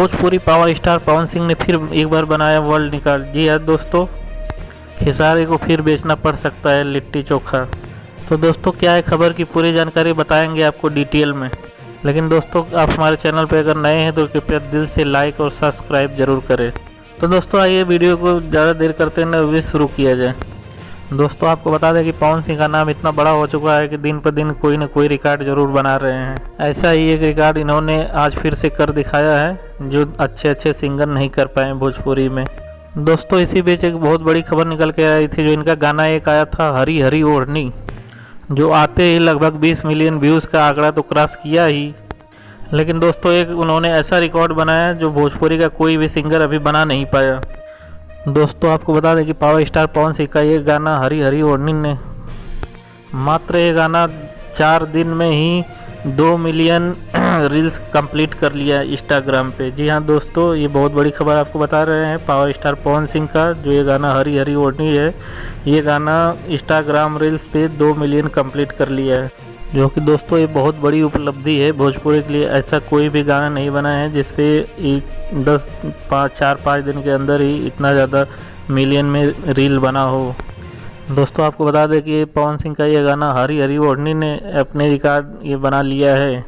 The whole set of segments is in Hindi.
भोजपुरी पावर स्टार पवन सिंह ने फिर एक बार बनाया वर्ल्ड रिकॉर्ड। जी हाँ दोस्तों, खेसारी को फिर बेचना पड़ सकता है लिट्टी चोखा। तो दोस्तों क्या है खबर की पूरी जानकारी बताएंगे आपको डिटेल में। लेकिन दोस्तों आप हमारे चैनल पर अगर नए हैं तो कृपया दिल से लाइक और सब्सक्राइब जरूर करें। तो दोस्तों आइए वीडियो को ज़्यादा देर करते हुए शुरू किया जाए। दोस्तों आपको बता दें कि पवन सिंह का नाम इतना बड़ा हो चुका है कि दिन पर दिन कोई न कोई रिकॉर्ड जरूर बना रहे हैं। ऐसा ही एक रिकॉर्ड इन्होंने आज फिर से कर दिखाया है जो अच्छे सिंगर नहीं कर पाए भोजपुरी में। दोस्तों इसी बीच एक बहुत बड़ी खबर निकल के आई थी, जो इनका गाना एक आया था हरी हरी ओढ़नी, जो आते ही लगभग 20 मिलियन व्यूज़ का आंकड़ा तो क्रॉस किया ही। लेकिन दोस्तों एक उन्होंने ऐसा रिकॉर्ड बनाया जो भोजपुरी का कोई भी सिंगर अभी बना नहीं पाया। दोस्तों आपको बता दें कि पावर स्टार पवन सिंह का ये गाना हरी हरी ओढ़नी ने मात्र ये गाना 4 दिन में ही 2 मिलियन रील्स कंप्लीट कर लिया इंस्टाग्राम पे। जी हाँ दोस्तों, ये बहुत बड़ी खबर आपको बता रहे हैं पावर स्टार पवन सिंह का जो ये गाना हरी हरी ओढ़नी है, ये गाना इंस्टाग्राम रील्स पे 2 मिलियन कंप्लीट कर लिया है, जो कि दोस्तों ये बहुत बड़ी उपलब्धि है भोजपुरी के लिए। ऐसा कोई भी गाना नहीं बना है जिसपे 4-5 दिन के अंदर ही इतना ज़्यादा मिलियन में रील बना हो। दोस्तों आपको बता दें कि पवन सिंह का ये गाना हरी हरी ओढ़नी ने अपने रिकॉर्ड ये बना लिया है।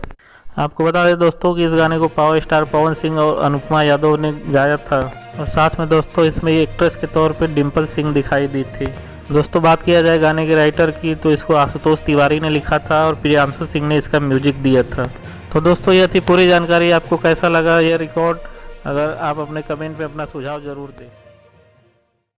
आपको बता दें दोस्तों कि इस गाने को पावर स्टार पवन सिंह और अनुपमा यादव ने गाया था, और साथ में दोस्तों इसमें एक्ट्रेस के तौर पर डिम्पल सिंह दिखाई दी थी। दोस्तों बात किया जाए गाने के राइटर की तो इसको आशुतोष तिवारी ने लिखा था और प्रियांशु सिंह ने इसका म्यूजिक दिया था। तो दोस्तों यह थी पूरी जानकारी। आपको कैसा लगा यह रिकॉर्ड, अगर आप अपने कमेंट में अपना सुझाव जरूर दें।